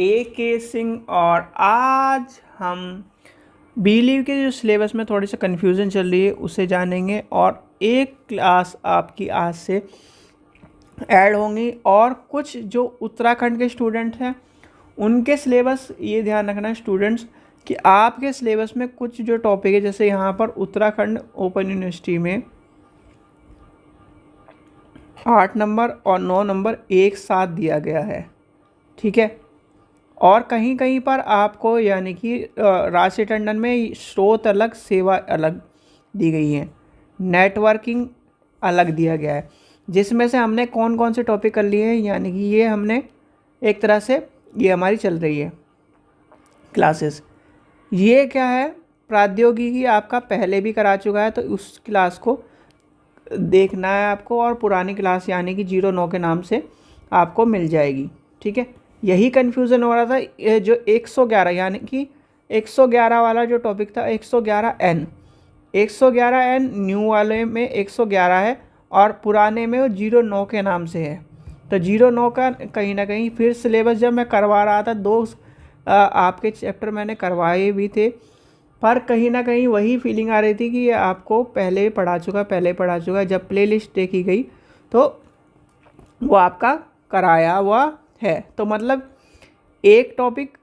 A.K. Singh और आज हम बिलीव के जो सिलेबस में थोड़ी सी कन्फ्यूज़न चल रही है उसे जानेंगे और एक क्लास आपकी आज से ऐड होंगी और कुछ जो उत्तराखंड के स्टूडेंट हैं उनके सिलेबस ये ध्यान रखना स्टूडेंट्स कि आपके सिलेबस में कुछ जो टॉपिक है जैसे यहाँ पर उत्तराखंड ओपन यूनिवर्सिटी में 8 नंबर और 9 नंबर एक साथ दिया गया है, ठीक है। और कहीं कहीं पर आपको यानी कि राशि टंडन में स्रोत अलग सेवा अलग दी गई है, नेटवर्किंग अलग दिया गया है, जिसमें से हमने कौन कौन से टॉपिक कर लिए हैं यानी कि ये हमने एक तरह से ये हमारी चल रही है क्लासेस। ये क्या है, प्रौद्योगिकी आपका पहले भी करा चुका है तो उस क्लास को देखना है आपको और पुरानी क्लास यानी कि 09 के नाम से आपको मिल जाएगी, ठीक है। यही कन्फ्यूज़न हो रहा था जो 111 यानी कि 111 वाला जो टॉपिक था 111N न्यू वाले में 111 है और पुराने में वो 09 के नाम से है। तो 09 का कहीं ना कहीं फिर सिलेबस जब मैं करवा रहा था आपके चैप्टर मैंने करवाए भी थे पर कहीं ना कहीं वही फीलिंग आ रही थी कि ये आपको पहले पढ़ा चुका। जब प्लेलिस्ट देखी गई तो वो आपका कराया हुआ है। तो मतलब एक टॉपिक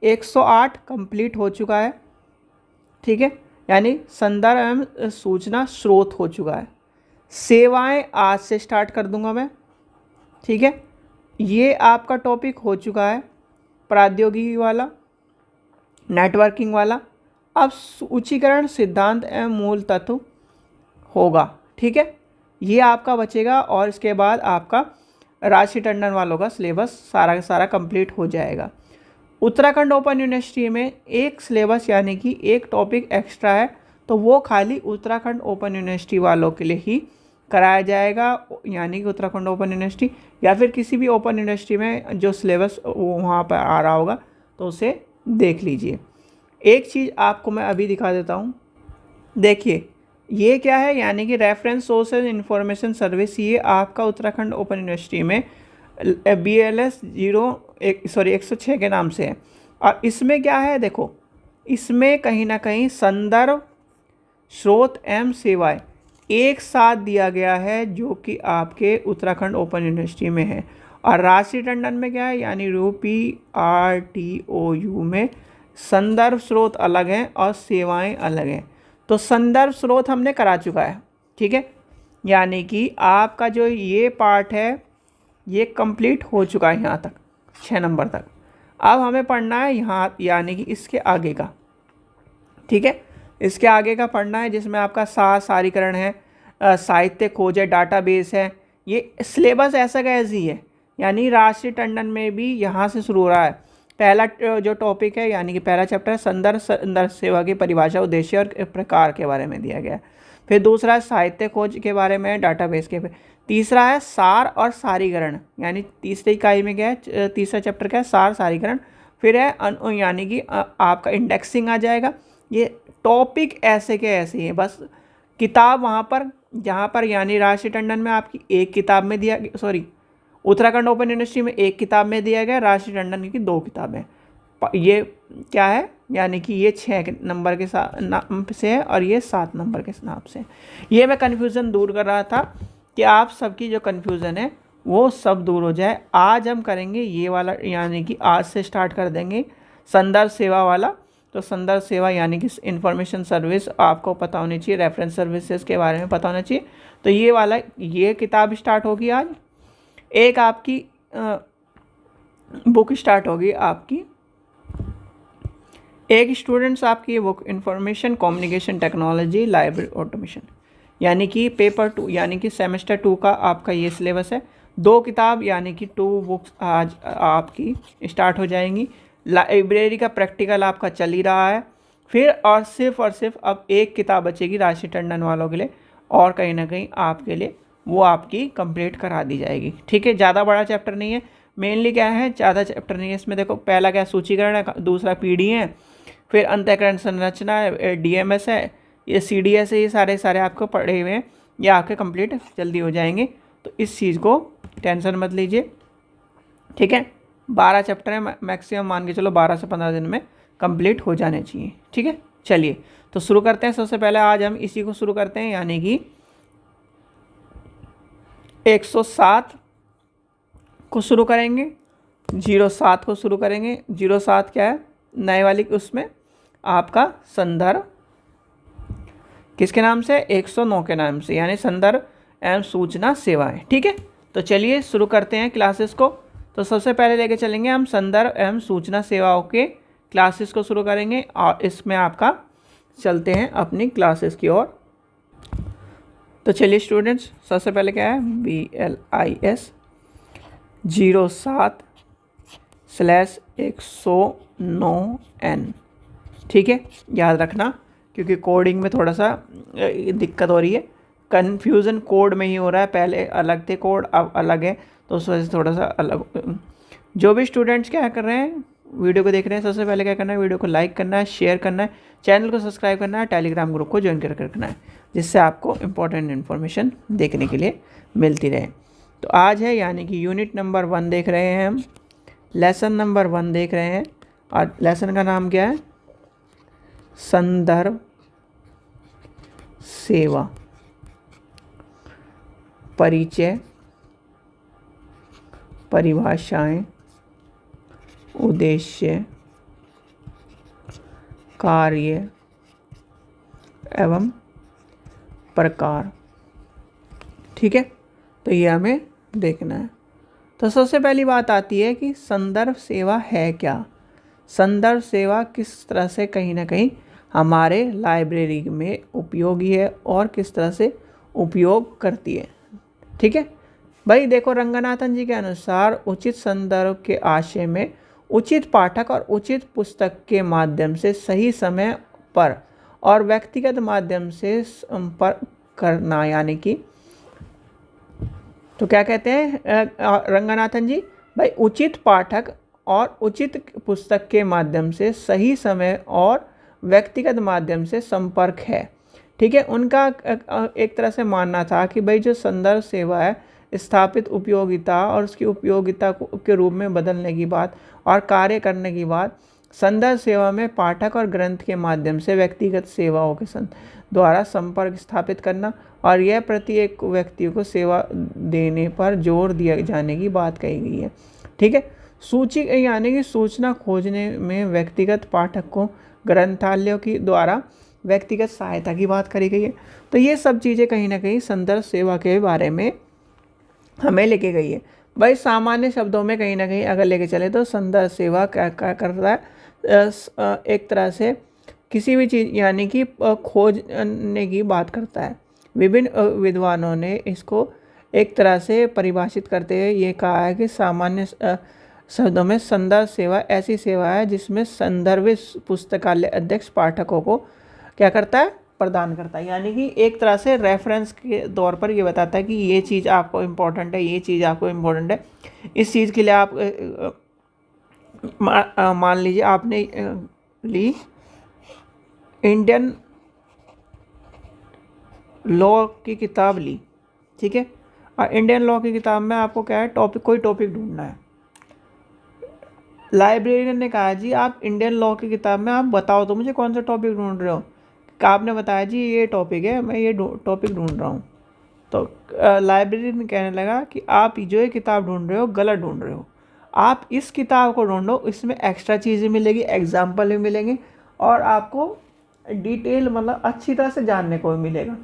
108 कंप्लीट हो चुका है, ठीक है, यानी संदर्भ एवं सूचना स्रोत हो चुका है। सेवाएं आज से स्टार्ट कर दूंगा मैं, ठीक है। ये आपका टॉपिक हो चुका है प्रौद्योगिकी वाला, नेटवर्किंग वाला। अब सूचीकरण सिद्धांत एवं मूल तत्व होगा, ठीक है, ये आपका बचेगा और इसके बाद आपका राशि टंडन वालों का सिलेबस सारा का सारा कंप्लीट हो जाएगा। उत्तराखंड ओपन यूनिवर्सिटी में एक सिलेबस यानी कि एक टॉपिक एक्स्ट्रा है तो वो खाली उत्तराखंड ओपन यूनिवर्सिटी वालों के लिए ही कराया जाएगा, यानी कि उत्तराखंड ओपन यूनिवर्सिटी या फिर किसी भी ओपन यूनिवर्सिटी में जो सिलेबस वहाँ पर आ रहा होगा तो उसे देख लीजिए। एक चीज़ आपको मैं अभी दिखा देता हूँ, देखिए ये क्या है, यानी कि रेफरेंस सोर्सेज इंफॉर्मेशन सर्विस। ये आपका उत्तराखंड ओपन यूनिवर्सिटी में BLS 106 के नाम से है। और इसमें क्या है, देखो इसमें कहीं ना कहीं संदर्भ स्रोत एवं सेवाएं एक साथ दिया गया है जो कि आपके उत्तराखंड ओपन यूनिवर्सिटी में है। और राशि टंडन में क्या है, यानी RTOU में संदर्भ स्रोत अलग हैं और सेवाएं अलग हैं। तो संदर्भ स्रोत हमने करा चुका है, ठीक है, यानी कि आपका जो ये पार्ट है ये कंप्लीट हो चुका है यहाँ तक 6 नंबर तक। अब हमें पढ़ना है यहाँ यानी कि इसके आगे का, ठीक है, इसके आगे का पढ़ना है जिसमें आपका सारीकरण है, साहित्य खोज है, डाटाबेस है। ये सिलेबस ऐसा का ऐसी ही है, यानी राशि टंडन में भी यहाँ से शुरू हो रहा है। पहला जो टॉपिक है यानी कि पहला चैप्टर है संदर्भ सेवा की परिभाषा, उद्देश्य और प्रकार के बारे में दिया गया है। फिर दूसरा है साहित्य खोज के बारे में, डाटाबेस के। तीसरा है सार और सारीकरण, यानी तीसरी इकाई में क्या है, तीसरा चैप्टर क्या है, सार सारीकरण। फिर है यानी कि आपका इंडेक्सिंग आ जाएगा। ये टॉपिक ऐसे के ऐसे ही हैं, बस किताब वहाँ पर जहाँ पर यानी राशि टंडन में आपकी एक किताब में दिया, उत्तराखंड ओपन यूनिवर्सिटी में एक किताब में दिया गया, राशि टंडन की 2 किताबें। ये क्या है, यानी कि ये 6 नंबर के नाम से है और ये 7 नंबर के नाम से। ये मैं कन्फ्यूज़न दूर कर रहा था कि आप सबकी जो कन्फ्यूज़न है वो सब दूर हो जाए। आज हम करेंगे ये वाला, यानी कि आज से स्टार्ट कर देंगे संदर्भ सेवा वाला। तो संदर्भ सेवा यानी कि इंफॉर्मेशन सर्विस आपको पता होनी चाहिए, रेफरेंस सर्विसेज के बारे में पता होना चाहिए। तो ये वाला ये किताब स्टार्ट होगी आज। एक आपकी बुक स्टार्ट होगी आपकी, एक स्टूडेंट्स आपकी book information communication technology library automation, यानी कि पेपर 2 यानी कि सेमेस्टर 2 का आपका ये सिलेबस है। 2 किताब यानी कि 2 बुक्स आज आपकी स्टार्ट हो जाएंगी। लाइब्रेरी का प्रैक्टिकल आपका चल ही रहा है। फिर और सिर्फ अब एक किताब बचेगी राशि टंडन वालों के लिए और कहीं ना कहीं आपके लिए वो आपकी कंप्लीट करा दी जाएगी, ठीक है। ज़्यादा बड़ा चैप्टर नहीं है, मेनली क्या है, ज़्यादा चैप्टर नहीं है इसमें। देखो पहला क्या सूचीकरण है, दूसरा PD है, फिर अंतःकरण संरचना है, DMS है, ये CDS है। ये सारे आपको पढ़े हुए हैं, ये आपके कंप्लीट जल्दी हो जाएंगे। तो इस चीज़ को टेंशन मत लीजिए, ठीक है। 12 चैप्टर है, मैक्सिमम मान के चलो 12 से 15 दिन में कंप्लीट हो जाने चाहिए। ठीक है, चलिए तो शुरू करते हैं। सबसे पहले आज हम इसी को शुरू करते हैं, यानी कि 107 को शुरू करेंगे, 07 को शुरू करेंगे। 07 क्या है, नए वाली उसमें आपका संदर्भ किसके नाम से, 109 के नाम से, यानी संदर्भ एवं सूचना सेवाएं। ठीक है, तो चलिए शुरू करते हैं क्लासेस को। तो सबसे पहले लेके चलेंगे हम संदर्भ एवं सूचना सेवाओं के क्लासेस को शुरू करेंगे, और इसमें आपका चलते हैं अपनी क्लासेस की ओर। तो चलिए स्टूडेंट्स, सबसे पहले क्या है, BLIS 07/109N। ठीक है, याद रखना, क्योंकि कोडिंग में थोड़ा सा दिक्कत हो रही है, कन्फ्यूज़न कोड में ही हो रहा है। पहले अलग थे कोड, अब अलग है, तो उस वजह से थोड़ा सा अलग। जो भी स्टूडेंट्स क्या कर रहे हैं, वीडियो को देख रहे हैं, सबसे पहले क्या करना है, वीडियो को लाइक करना है, शेयर करना है, चैनल को सब्सक्राइब करना है, टेलीग्राम ग्रुप को ज्वाइन कर रखना है, जिससे आपको इंपॉर्टेंट इन्फॉर्मेशन देखने के लिए मिलती रहे। तो आज है यानी कि यूनिट नंबर 1 देख रहे हैं हम, लेसन नंबर 1 देख रहे हैं, और लेसन का नाम क्या है, संदर्भ सेवा, परिचय, परिभाषाएं, उद्देश्य, कार्य एवं प्रकार। ठीक है, तो ये हमें देखना है। तो सबसे पहली बात आती है कि संदर्भ सेवा है क्या। संदर्भ सेवा किस तरह से कहीं ना कहीं हमारे लाइब्रेरी में उपयोगी है और किस तरह से उपयोग करती है। ठीक है भाई, देखो रंगनाथन जी के अनुसार उचित संदर्भ के आशय में उचित पाठक और उचित पुस्तक के माध्यम से सही समय पर और व्यक्तिगत माध्यम से संपर्क करना, यानी कि तो क्या कहते हैं रंगनाथन जी, भाई उचित पाठक और उचित पुस्तक के माध्यम से सही समय और व्यक्तिगत माध्यम से संपर्क है। ठीक है, उनका एक तरह से मानना था कि भाई जो संदर्भ सेवा है, स्थापित उपयोगिता और उसकी उपयोगिता के रूप में बदलने की बात और कार्य करने की बात, संदर्भ सेवा में पाठक और ग्रंथ के माध्यम से व्यक्तिगत सेवाओं के द्वारा संपर्क स्थापित करना, और यह प्रत्येक व्यक्ति को सेवा देने पर जोर दिया जाने की बात कही गई है। ठीक है, सूची यानी कि सूचना खोजने में व्यक्तिगत पाठक को ग्रंथालयों की द्वारा व्यक्तिगत सहायता की बात करी गई है। तो ये सब चीज़ें कहीं ना कहीं संदर्भ सेवा के बारे में हमें लेके गई है। भाई सामान्य शब्दों में कहीं ना कहीं अगर लेके चले तो संदर्भ सेवा क्या क्या करता है, एक तरह से किसी भी चीज़ यानी कि खोजने की बात करता है। विभिन्न विद्वानों ने इसको एक तरह से परिभाषित करते हुए ये कहा है कि सामान्य शब्दों में संदर्भ सेवा ऐसी सेवा है जिसमें संदर्भित पुस्तकालय अध्यक्ष पाठकों को क्या करता है, प्रदान करता है। यानी कि एक तरह से रेफरेंस के तौर पर ये बताता है कि ये चीज़ आपको इम्पोर्टेंट है, ये चीज़ आपको इम्पोर्टेंट है। इस चीज़ के लिए आप मान लीजिए आपने ली इंडियन लॉ की किताब ली, ठीक है, और इंडियन लॉ की किताब में आपको क्या है, कोई टॉपिक ढूंढना है। लाइब्रेरियन ने कहा जी आप इंडियन लॉ की किताब में आप बताओ तो मुझे कौन सा टॉपिक ढूंढ रहे हो। आपने बताया जी ये टॉपिक है, मैं ये टॉपिक ढूंढ रहा हूँ। तो लाइब्रेरियन कहने लगा कि आप जो ये किताब ढूंढ रहे हो गलत ढूंढ रहे हो, आप इस किताब को ढूंढो, इसमें एक्स्ट्रा चीज़ें मिलेगी, एग्जाम्पल भी मिलेंगे और आपको डिटेल मतलब अच्छी तरह से जानने को भी मिलेगा।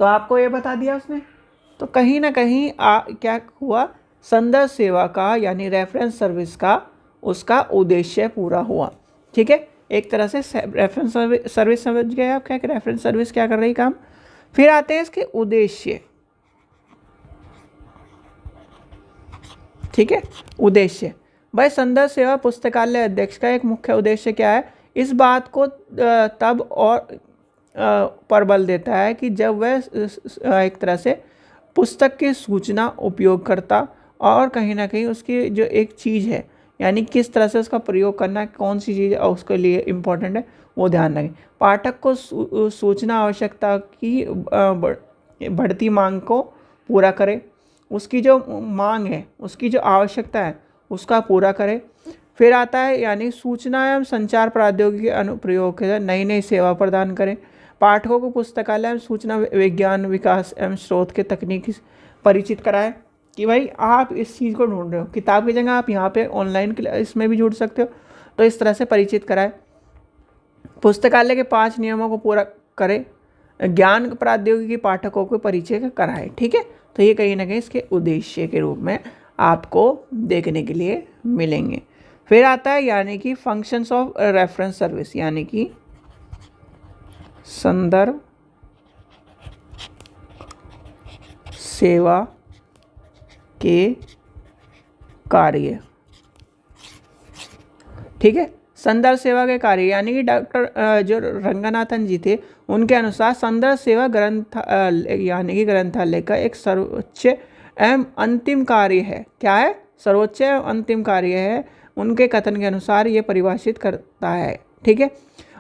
तो आपको ये बता दिया उसने। तो कहीं ना कहीं क्या हुआ, संदर्भ सेवा का यानी रेफरेंस सर्विस का उसका उद्देश्य पूरा हुआ। ठीक है, एक तरह से रेफरेंस सर्विस समझ गए आप क्या, रेफरेंस सर्विस क्या कर रही काम। फिर आते हैं इसके उद्देश्य। ठीक है, उद्देश्य भाई संदर्भ सेवा पुस्तकालय अध्यक्ष का एक मुख्य उद्देश्य क्या है, इस बात को तब और पर बल देता है कि जब वह एक तरह से पुस्तक की सूचना उपयोगकर्ता और कहीं ना कहीं उसकी जो एक चीज़ है यानी किस तरह से उसका प्रयोग करना है, कौन सी चीज़ उसके लिए इम्पोर्टेंट है वो ध्यान रखें। पाठक को सूचना आवश्यकता की बढ़ती मांग को पूरा करे, उसकी जो मांग है उसकी जो आवश्यकता है उसका पूरा करें। फिर आता है यानी सूचना एवं संचार प्रौद्योगिकी के अनुप्रयोग के नई नई सेवा प्रदान करें। पाठकों को पुस्तकालय एवं सूचना विज्ञान विकास एवं स्रोत के तकनीकी परिचित कराएं कि भाई आप इस चीज़ को ढूंढ रहे हो, किताब की जगह आप यहाँ पे ऑनलाइन इसमें भी जुड़ सकते हो, तो इस तरह से परिचित कराएं। पुस्तकालय के 5 नियमों को पूरा करें। ज्ञान प्रौद्योगिकी पाठकों को परिचय कराएं। ठीक है, तो ये कहीं ना कहीं इसके उद्देश्य के रूप में आपको देखने के लिए मिलेंगे। फिर आता है यानी कि फंक्शंस ऑफ रेफरेंस सर्विस, यानी कि संदर्भ सेवा के कार्य। ठीक है, संदर्भ सेवा के कार्य यानी कि डॉक्टर जो रंगनाथन जी थे उनके अनुसार संदर्भ सेवा ग्रंथ यानी कि ग्रंथालय का एक सर्वोच्च एवं अंतिम कार्य है। क्या है? सर्वोच्च एवं अंतिम कार्य है। उनके कथन के अनुसार ये परिभाषित करता है। ठीक है,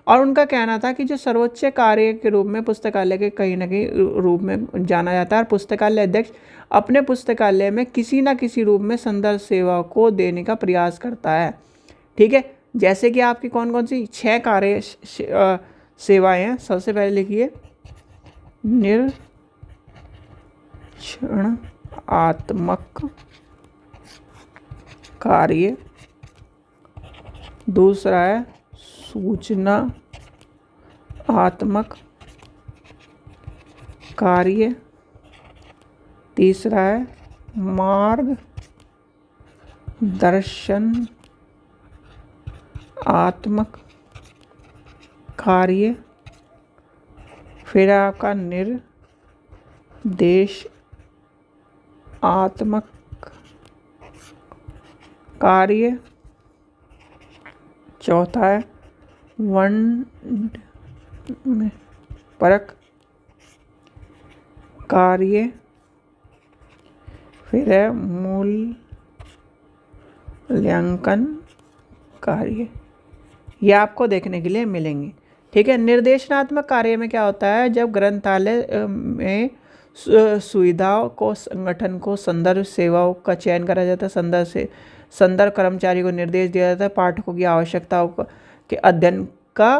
और उनका कहना था कि जो सर्वोच्च कार्य के रूप में पुस्तकालय के कहीं ना कहीं रूप में जाना जाता है, और पुस्तकालय अध्यक्ष अपने पुस्तकालय में किसी न किसी रूप में संदर्भ सेवा को देने का प्रयास करता है। ठीक है, जैसे कि आपकी कौन कौन सी 6 कार्य सेवाएं हैं। सबसे पहले लिखिए निरीक्षणात्मक कार्य, दूसरा है सूचनात्मक कार्य, तीसरा है मार्गदर्शनात्मक कार्य, फिर आपका निर्देशात्मक कार्य, चौथा है परक कार्य, फिर है मूल्यांकन कार्य। ये आपको देखने के लिए मिलेंगे। ठीक है, निर्देशनात्मक कार्य में क्या होता है? जब ग्रंथालय में सुविधाओं को संगठन को संदर्भ सेवाओं का चयन करा जाता है, संदर्भ कर्मचारी को निर्देश दिया जाता है, पाठकों की आवश्यकताओं के अध्ययन का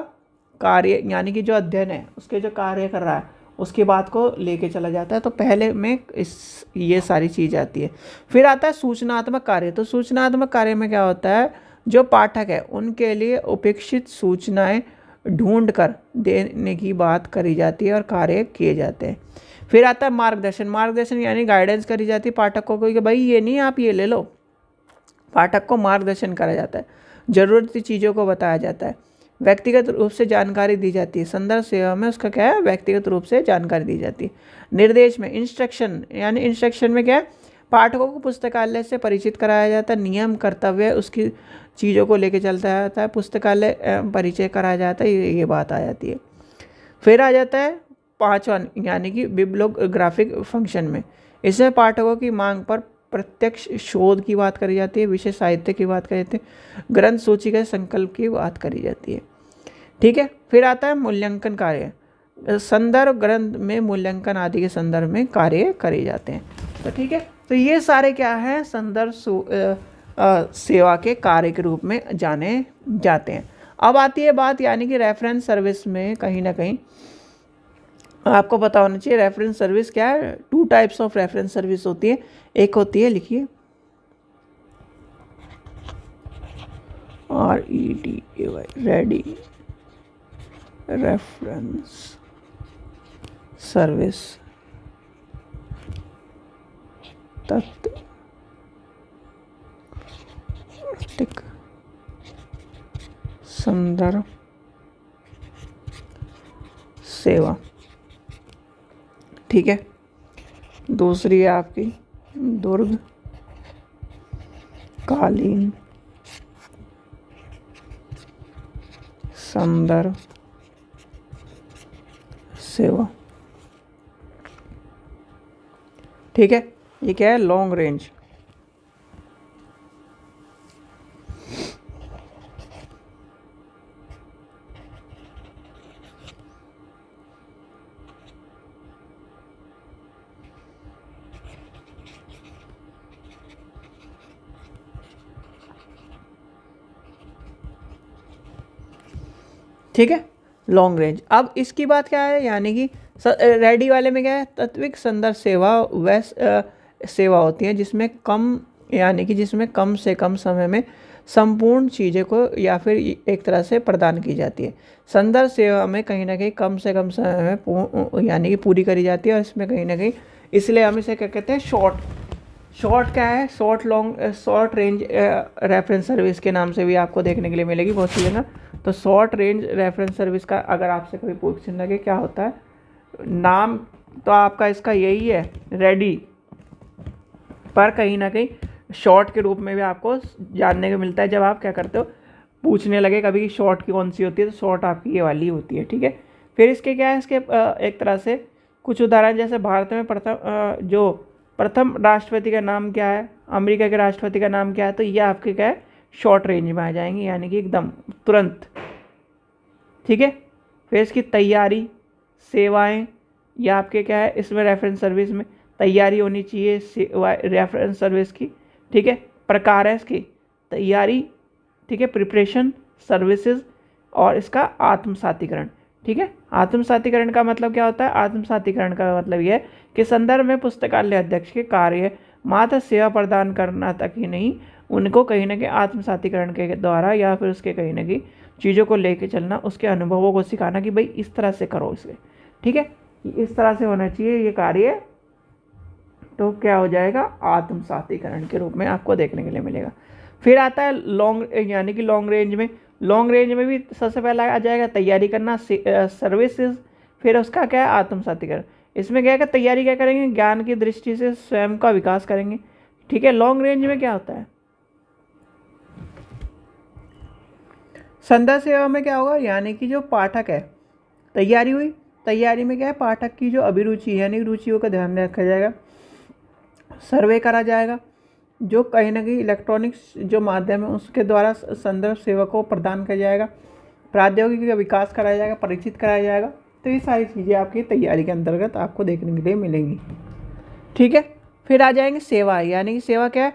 कार्य यानी कि जो अध्ययन है उसके जो कार्य कर रहा है उसकी बात को लेके चला जाता है। तो पहले में ये सारी चीज़ आती है। फिर आता है सूचनात्मक कार्य। तो सूचनात्मक कार्य में क्या होता है? जो पाठक है उनके लिए उपेक्षित सूचनाएं ढूंढकर देने की बात करी जाती है और कार्य किए जाते हैं। फिर आता है मार्गदर्शन यानी गाइडेंस करी जाती है पाठकों को कि भाई ये नहीं आप ये ले लो। पाठक को मार्गदर्शन करा जाता है, जरूरती चीज़ों को बताया जाता है, व्यक्तिगत रूप से जानकारी दी जाती है। संदर्भ सेवा में उसका क्या है? व्यक्तिगत रूप से जानकारी दी जाती है। निर्देश में इंस्ट्रक्शन यानी इंस्ट्रक्शन में क्या है? पाठकों को पुस्तकालय से परिचित कराया जाता है, नियम कर्तव्य उसकी चीज़ों को लेके चलता जाता है, पुस्तकालय परिचय कराया जाता है, ये बात आ जाती है। फिर आ जाता है 5वां यानी कि बिब्लियोग्राफिक फंक्शन में। इसमें पाठकों की मांग पर प्रत्यक्ष शोध की बात करी जाती है, विशेष साहित्य की बात करी जाती है, ग्रंथ सूची के संकल्प की बात करी जाती है। ठीक है, फिर आता है मूल्यांकन कार्य। संदर्भ ग्रंथ में मूल्यांकन आदि के संदर्भ में कार्य करे जाते हैं। तो ठीक है, तो ये सारे क्या है? संदर्भ सेवा के कार्य के रूप में जाने जाते हैं। अब आती है बात यानी कि रेफरेंस सर्विस में कहीं ना कहीं आपको पता होना चाहिए रेफरेंस सर्विस क्या है। 2 टाइप्स ऑफ रेफरेंस सर्विस होती है। एक होती है, लिखिए REDAY, रेडी रेफरेंस सर्विस, तत्कालिक संदर्भ सेवा। ठीक है, दूसरी है आपकी दीर्घकालीन संदर्भ सेवा। ठीक है, ये क्या है? Long range. ठीक है, लॉन्ग रेंज। अब इसकी बात क्या है, यानी कि रेडी वाले में क्या है, तात्विक संदर्भ सेवा वह सेवा होती है जिसमें कम, यानी कि जिसमें कम से कम समय में संपूर्ण चीज़ें को या फिर एक तरह से प्रदान की जाती है। संदर्भ सेवा में कहीं ना कहीं कम से कम समय में यानी कि पूरी करी जाती है, और इसमें कहीं ना कहीं इसलिए हम इसे क्या कहते हैं, शॉर्ट क्या है, शॉर्ट रेंज रेफरेंस सर्विस के नाम से भी आपको देखने के लिए मिलेगी बहुत सी जगह। तो शॉर्ट रेंज रेफरेंस सर्विस का अगर आपसे कोई पूछने लगे क्या होता है, नाम तो आपका इसका यही है रेडी, पर कहीं ना कहीं शॉर्ट के रूप में भी आपको जानने को मिलता है जब आप क्या करते हो, पूछने लगे कभी शॉर्ट की कौन सी होती है, तो शॉर्ट आपकी ये वाली होती है। ठीक है, फिर इसके क्या है, इसके एक तरह से कुछ उदाहरण, जैसे भारत में प्रथम राष्ट्रपति का नाम क्या है, अमेरिका के राष्ट्रपति का नाम क्या है, तो ये आपके क्या है, शॉर्ट रेंज में आ जाएंगे, यानी कि एकदम तुरंत। ठीक है, फिर इसकी तैयारी, सेवाएं, ये आपके क्या है, इसमें रेफरेंस सर्विस में तैयारी होनी चाहिए रेफरेंस सर्विस की। ठीक है, प्रकार है इसकी तैयारी, ठीक है, प्रिपरेशन, सर्विसेज, और इसका आत्मसातीकरण। ठीक है, आत्मसातीकरण का मतलब क्या होता है, आत्मसातीकरण का मतलब यह है कि संदर्भ में पुस्तकालय अध्यक्ष के कार्य मात्र सेवा प्रदान करना तक ही नहीं, उनको कहीं ना कहीं आत्मसातीकरण के द्वारा या फिर उसके कहीं ना कहीं चीज़ों को लेके चलना, उसके अनुभवों को सिखाना कि भाई इस तरह से करो इसे। ठीक है, इस तरह से होना चाहिए ये कार्य, तो क्या हो जाएगा, आत्मसातीकरण के रूप में आपको देखने के लिए मिलेगा। फिर आता है लॉन्ग, यानी कि लॉन्ग रेंज में भी सबसे पहला आ जाएगा तैयारी करना, सर्विसेज, फिर उसका क्या है, आत्मसातीकरण। इसमें क्या है, तैयारी क्या करेंगे, ज्ञान की दृष्टि से स्वयं का विकास करेंगे। ठीक है, लॉन्ग रेंज में क्या होता है, संदर्भ सेवा में क्या होगा, यानी कि जो पाठक है, तैयारी हुई, तैयारी में क्या है, पाठक की जो अभिरुचि यानी रुचियों का ध्यान रखा जाएगा, सर्वे करा जाएगा, जो कहीं ना कहीं इलेक्ट्रॉनिक्स जो माध्यम है उसके द्वारा संदर्भ सेवा को प्रदान किया जाएगा, प्रौद्योगिकी का विकास कराया जाएगा, परिचित कराया जाएगा। तो ये सारी चीज़ें आपकी तैयारी के अंतर्गत आपको देखने के लिए मिलेंगी। ठीक है, फिर आ जाएंगे सेवा, यानी कि सेवा क्या है,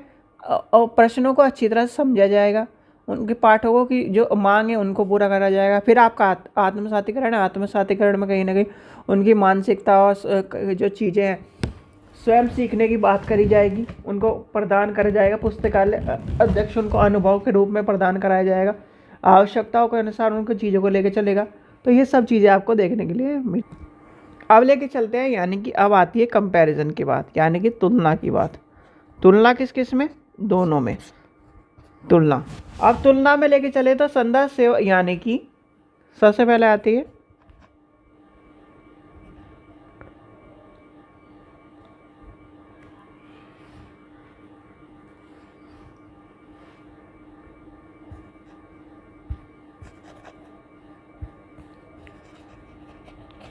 प्रश्नों को अच्छी तरह से समझा जाएगा, उनके पाठकों की जो मांग है उनको पूरा करा जाएगा। फिर आपका आत्मसातीकरण है, आत्मसातीकरण में कहीं ना कहीं उनकी मानसिकता और जो चीज़ें हैं स्वयं सीखने की बात करी जाएगी, उनको प्रदान करा जाएगा, पुस्तकालय अध्यक्ष उनको अनुभव के रूप में प्रदान कराया जाएगा, आवश्यकताओं के अनुसार उनको चीज़ों को लेकर चलेगा। तो ये सब चीज़ें आपको देखने के लिए अब लेके चलते हैं, यानी कि अब आती है कंपैरिजन की बात, यानी कि तुलना की बात। तुलना किस किस में, दोनों में तुलना। अब तुलना में लेके चले तो संदर्भ सेवा, यानी कि सबसे पहले आती है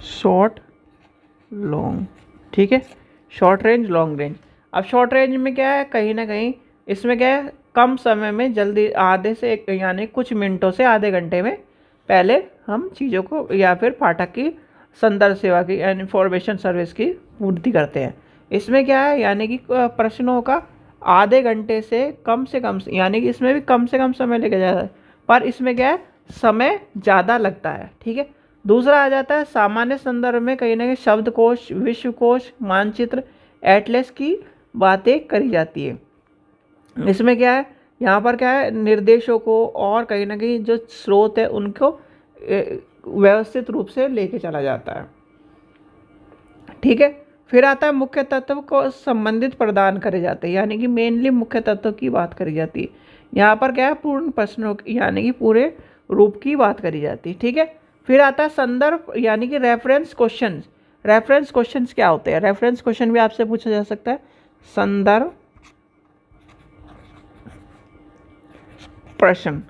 शॉर्ट लॉन्ग। ठीक है, शॉर्ट रेंज लॉन्ग रेंज। अब शॉर्ट रेंज में क्या है, कहीं ना कहीं इसमें क्या है, कम समय में जल्दी आधे से एक, यानी कुछ मिनटों से आधे घंटे में पहले हम चीज़ों को या फिर पाठक की संदर्भ सेवा की इन्फॉर्मेशन सर्विस की पूर्ति करते हैं। इसमें क्या है, यानी कि प्रश्नों का आधे घंटे से कम, यानी कि इसमें भी कम से कम समय लेके जाता है, पर इसमें क्या है, समय ज़्यादा लगता है। ठीक है, दूसरा आ जाता है सामान्य संदर्भ में कहीं ना कहीं शब्दकोश, विश्वकोश, मानचित्र, एटलस की बातें करी जाती है। इसमें क्या है, यहाँ पर क्या है, निर्देशों को और कहीं ना कहीं जो स्रोत है उनको व्यवस्थित रूप से लेके चला जाता है। ठीक है, फिर आता है मुख्य तत्व को संबंधित प्रदान करे जाते हैं, यानी कि मेनली मुख्य तत्व की बात करी जाती है। यहाँ पर क्या है, पूर्ण प्रश्नों यानी कि पूरे रूप की बात करी जाती है। ठीक है, फिर आता है संदर्भ, यानी कि रेफरेंस क्वेश्चन। रेफरेंस क्वेश्चंस क्या होते हैं, रेफरेंस क्वेश्चन भी आपसे पूछा जा सकता है। संदर्भ प्रश्न,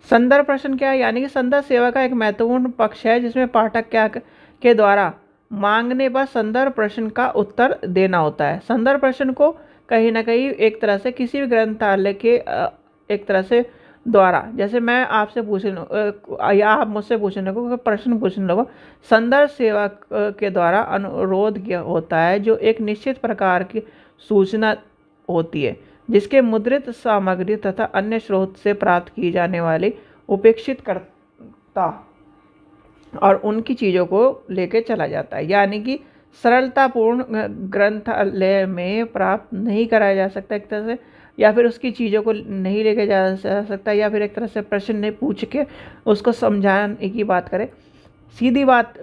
संदर्भ प्रश्न क्या है, यानी कि संदर्भ सेवा का एक महत्वपूर्ण पक्ष है जिसमें पाठक के द्वारा मांगने पर संदर्भ प्रश्न का उत्तर देना होता है। संदर्भ प्रश्न को कहीं ना कहीं एक तरह से किसी भी ग्रंथालय के एक तरह से द्वारा, जैसे मैं आपसे पूछने या आप मुझसे पूछने को प्रश्न पूछने लगो, संदर्भ सेवा के द्वारा अनुरोध किया होता है, जो एक निश्चित प्रकार की सूचना होती है जिसके मुद्रित सामग्री तथा अन्य स्रोत से प्राप्त की जाने वाली उपेक्षित करता और उनकी चीज़ों को लेके चला जाता है। यानी कि सरलतापूर्ण ग्रंथालय में प्राप्त नहीं कराया जा सकता एक तरह से, या फिर उसकी चीज़ों को नहीं लेके जा सकता, या फिर एक तरह से प्रश्न नहीं पूछ के उसको समझाने की बात करें। सीधी बात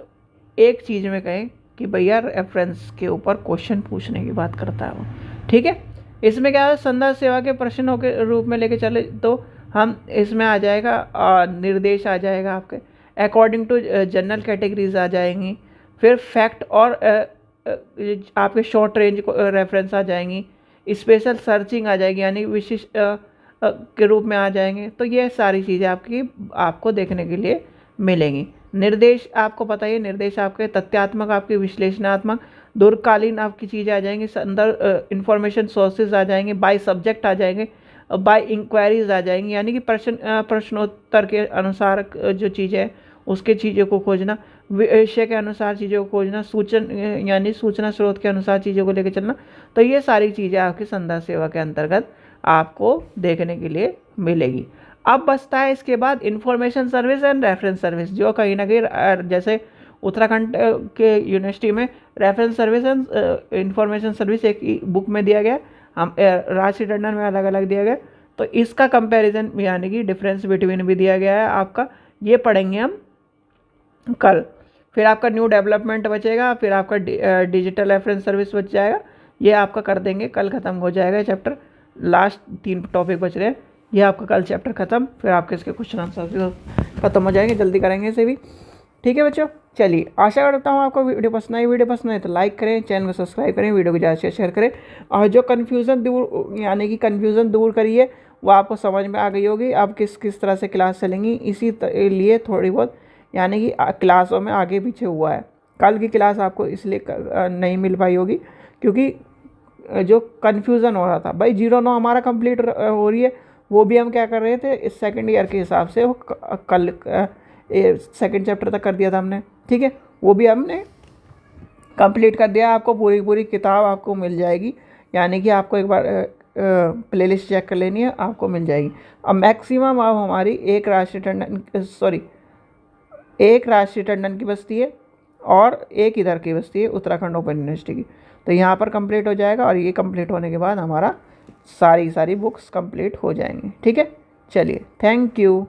एक चीज़ में कहें कि भैया रेफरेंस के ऊपर क्वेश्चन पूछने की बात करता है वो, ठीक है। इसमें क्या है, संदर्भ सेवा के प्रश्नों के रूप में लेके चले तो हम इसमें आ जाएगा निर्देश आ जाएगा आपके अकॉर्डिंग टू जनरल कैटेगरीज आ जाएंगी, फिर फैक्ट और आपके शॉर्ट रेंज रेफरेंस आ जाएंगी, स्पेशल सर्चिंग आ जाएगी यानी विशिष्ट के रूप में आ जाएंगे। तो ये सारी चीज़ें आपको देखने के लिए मिलेंगी। निर्देश आपको पता ही है, निर्देश आपके तथ्यात्मक, आपके विश्लेषणात्मक, दीर्घकालीन आपकी चीज़ें आ जाएंगी, संदर्भ इंफॉर्मेशन सोर्सेज आ जाएंगे, बाय सब्जेक्ट आ जाएंगे, बाय इंक्वायरीज आ जाएंगी यानी कि प्रश्नोत्तर के अनुसार जो चीज़ें हैं उसके चीज़ों को खोजना, विषय के अनुसार चीज़ों को खोजना, यानी सूचना स्रोत के अनुसार चीज़ों को लेकर चलना। तो ये सारी चीज़ें आपकी संदर्भ सेवा के अंतर्गत आपको देखने के लिए मिलेगी। अब बचता है इसके बाद information service and reference service, जो कहीं ना कहीं जैसे उत्तराखंड के यूनिवर्सिटी में reference service and information service एक बुक में दिया गया, हम राष्ट्रीय टंडन में अलग अलग दिया गया। तो इसका कंपैरिजन यानी कि डिफरेंस बिटवीन भी दिया गया है आपका, ये पढ़ेंगे हम कल। फिर आपका न्यू डेवलपमेंट बचेगा, फिर आपका डिजिटल रेफरेंस सर्विस बच जाएगा, ये आपका कर देंगे, कल ख़त्म हो जाएगा चैप्टर। लास्ट 3 टॉपिक बच रहे हैं, ये आपका कल चैप्टर ख़त्म, फिर आपके इसके क्वेश्चन आंसर खत्म हो जाएंगे, जल्दी करेंगे इसे भी, ठीक है बच्चों। चलिए, आशा करता हूँ आपको वीडियो पसंद आई। वीडियो पसंद आए तो लाइक करें, चैनल को सब्सक्राइब करें, वीडियो को ज़्यादा से शेयर करें, और जो कन्फ्यूज़न दूर यानी कि कन्फ्यूज़न दूर करिए वो आपको समझ में आ गई होगी अब किस तरह से क्लास चलेंगी। इसी लिए थोड़ी बहुत यानी कि क्लासों में आगे पीछे हुआ है। कल की क्लास आपको इसलिए नहीं मिल पाई होगी क्योंकि जो कन्फ्यूज़न हो रहा था भाई, 09 हमारा कंप्लीट हो रही है, वो भी हम क्या कर रहे थे इस सेकंड ईयर के हिसाब से, वो कल सेकंड चैप्टर तक कर दिया था हमने, ठीक है, वो भी हमने कंप्लीट कर दिया। आपको पूरी किताब आपको मिल जाएगी, यानी कि आपको एक बार प्लेलिस्ट चेक कर लेनी है, आपको मिल जाएगी। अब मैक्सिमम अब हमारी एक राष्ट्रीय टंडन की बस्ती है और एक इधर की बस्ती है उत्तराखंड ओपन यूनिवर्सिटी की, तो यहाँ पर कंप्लीट हो जाएगा, और ये कंप्लीट होने के बाद हमारा सारी बुक्स कंप्लीट हो जाएंगी, ठीक है। चलिए, थैंक यू।